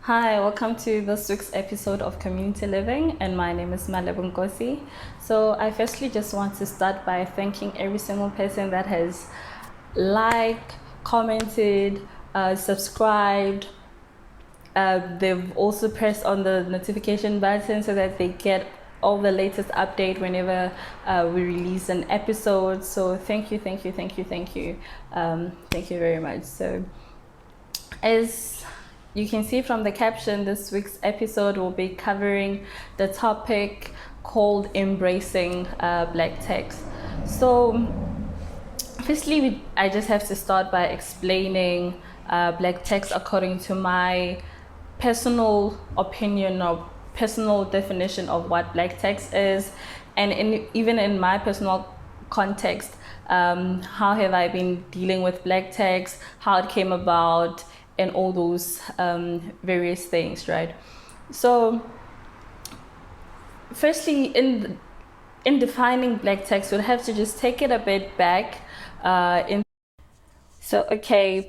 Hi, welcome to this week's episode of Community Living, and my name is Malebunkosi. So, I firstly just want to start by thanking every single person that has liked, commented, subscribed. They've also pressed on the notification button so that they get all the latest update whenever we release an episode. So, thank you, thank you, thank you, thank you. Thank you very much. So, as you can see from the caption, this week's episode will be covering the topic called embracing black text. So, firstly, I just have to start by explaining black text according to my personal opinion or personal definition of what black text is, and even in my personal context, how have I been dealing with black text, how it came about, and all those various things, right? So, firstly, in defining black text, we'll have to just take it a bit back.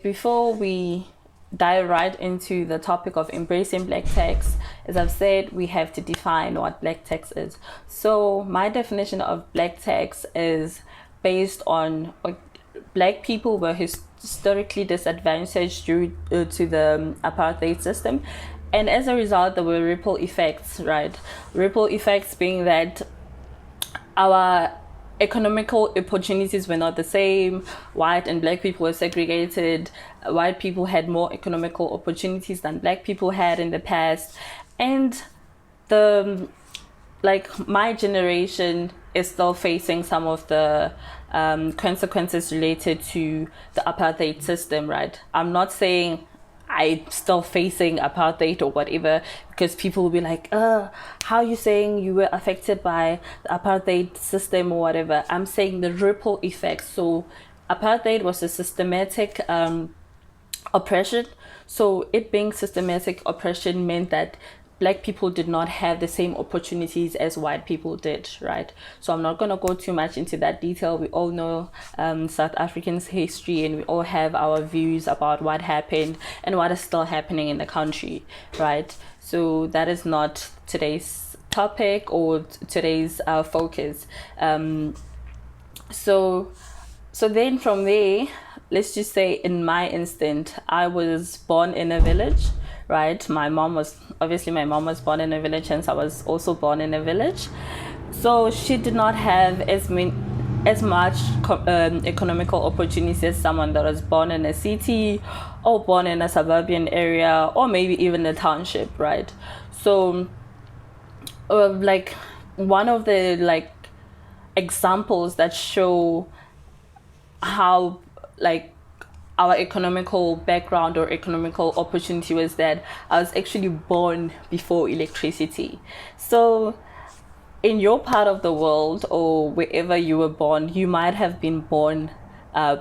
Before we dive right into the topic of embracing black text, as I've said, we have to define what black text is. So, my definition of black text is based on black people were historically disadvantaged due to the apartheid system, and as a result there were ripple effects, right? Ripple effects being that our economical opportunities were not the same. White and black people were segregated. White people had more economical opportunities than black people had in the past, and my generation is still facing some of the consequences related to the apartheid system, right? I'm not saying I'm still facing apartheid or whatever, because people will be like, how are you saying you were affected by the apartheid system or whatever? I'm saying the ripple effects. So apartheid was a systematic oppression. So it being systematic oppression meant that black people did not have the same opportunities as white people did, right? So I'm not going to go too much into that detail. We all know South African's history, and we all have our views about what happened and what is still happening in the country, right? So that is not today's topic or today's focus. So then from there, let's just say in my instant, I was born in a village, right? My mom was born in a village, hence I was also born in a village. So she did not have as much economical opportunities as someone that was born in a city or born in a suburban area or maybe even a township, right? So one of the examples that show how our economical background or economical opportunity was that I was actually born before electricity. So in your part of the world or wherever you were born, you might have been born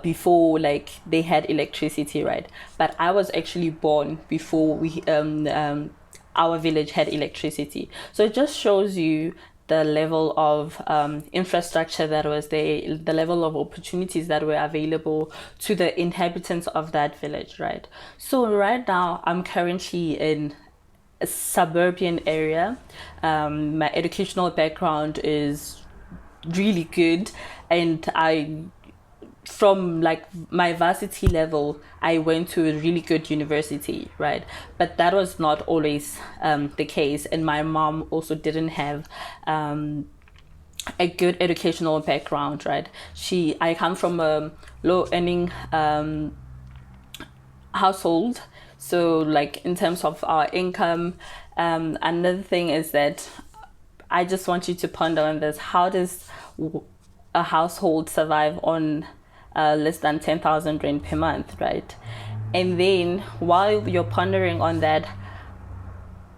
before they had electricity, right? But I was actually born before our village had electricity. So it just shows you the level of infrastructure that was there, the level of opportunities that were available to the inhabitants of that village, right? So right now, I'm currently in a suburban area. My educational background is really good, and from my varsity level, I went to a really good university, right? But that was not always the case, and my mom also didn't have a good educational background, right? I come from a low earning household, so in terms of our income, another thing is that I just want you to ponder on this: how does a household survive on less than 10,000 rand per month, right? And then while you're pondering on that,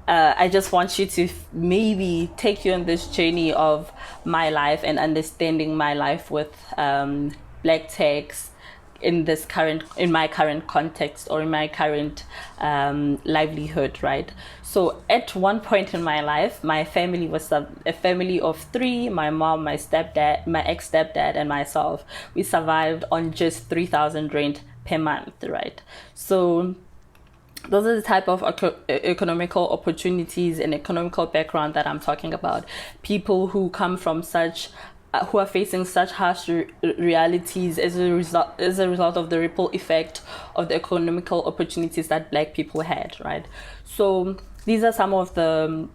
I just want you to maybe take you on this journey of my life and understanding my life with black text in my current context or in my current livelihood, right? So at one point in my life, my family was a family of three: my mom, my stepdad, my ex-stepdad, and myself. We survived on just 3,000 rand per month, right? So Those are the type of economical opportunities and economical background that I'm talking about. People who come from such who are facing such harsh realities as a result of the ripple effect of the economical opportunities that Black people had, right? So these are some of the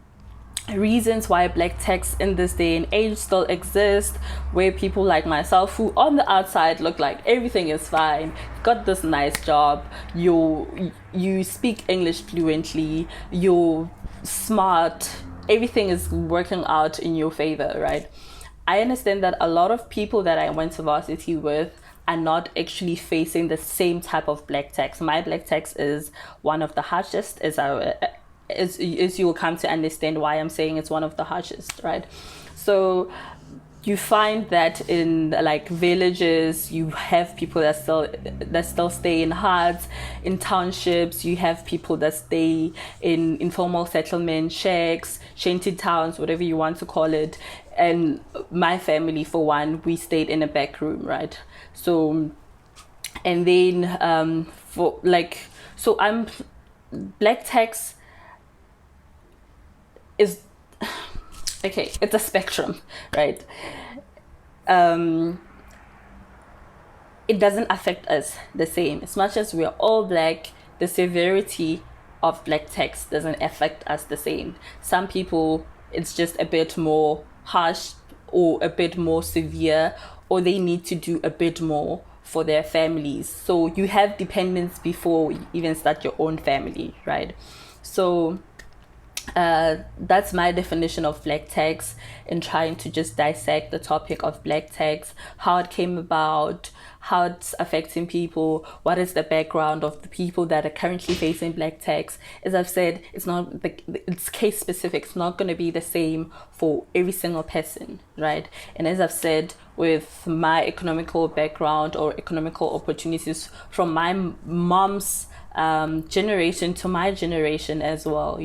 reasons why Black techs in this day and age still exist, where people like myself, who on the outside look like everything is fine, got this nice job, you speak English fluently, you're smart, everything is working out in your favor, right? I understand that a lot of people that I went to varsity with are not actually facing the same type of Black tax. My Black tax is one of the harshest, as you will come to understand why I'm saying it's one of the harshest, right? So you find that in like villages, you have people that still stay in huts, in townships. You have people that stay in informal settlement shacks, shanty towns, whatever you want to call it. And my family, for one, we stayed in a back room, right? So, and then I'm Black tax is okay, it's a spectrum, right? It doesn't affect us the same. As much as we are all Black, the severity of Black tax doesn't affect us the same. Some people, it's just a bit more harsh or a bit more severe, or they need to do a bit more for their families. So you have dependents before you even start your own family, right? So that's my definition of Black tax, in trying to just dissect the topic of Black tax, how it came about, how it's affecting people, what is the background of the people that are currently facing Black tax. As I've said, it's case specific. It's not going to be the same for every single person, right? And as I've said, with my economical background or economical opportunities from my mom's generation to my generation as well,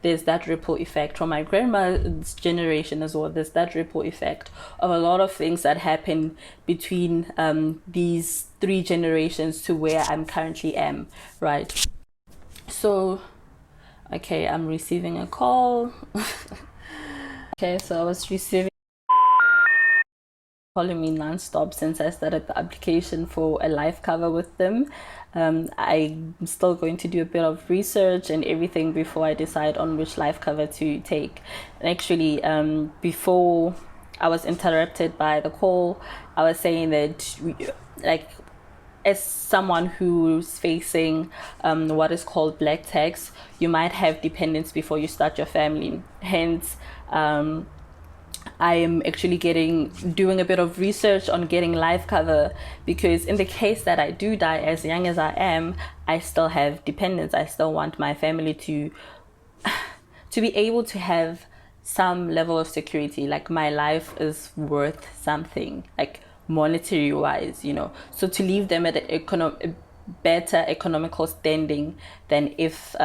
there's that ripple effect. From my grandma's generation as well, there's that ripple effect of a lot of things that happen between these three generations to where I'm currently am, right? So okay, I'm receiving a call. Okay, so I was receiving calling me non-stop since I started the application for a life cover with them. I'm still going to do a bit of research and everything before I decide on which life cover to take. And actually, before I was interrupted by the call, I was saying that as someone who's facing what is called Black tax, you might have dependents before you start your family. Hence, I am actually doing a bit of research on getting life cover, because in the case that I do die as young as I am, I still have dependents. I still want my family to be able to have some level of security. Like, my life is worth something, like monetary wise, so to leave them at a better economical standing than if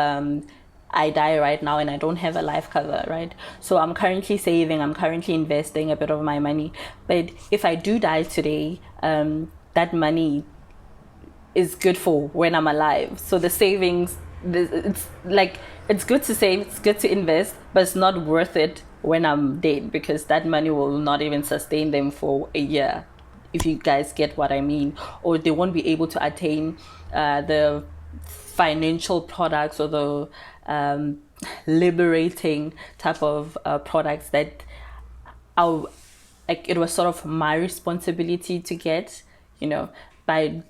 I die right now and I don't have a life cover, right? So I'm currently saving, I'm currently investing a bit of my money. But if I do die today, that money is good for when I'm alive. So the savings, it's good to save, it's good to invest, but it's not worth it when I'm dead, because that money will not even sustain them for a year, if you guys get what I mean. Or they won't be able to attain the financial products or the liberating type of products that it was sort of my responsibility to get, by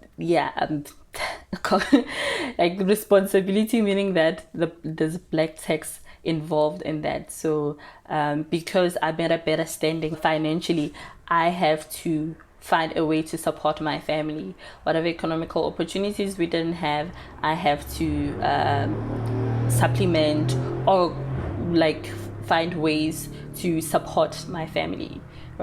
like responsibility, meaning that there's Black tax involved in that. So because I'm at a better standing financially, I have to find a way to support my family. Whatever economical opportunities we didn't have, I have to supplement or find ways to support my family.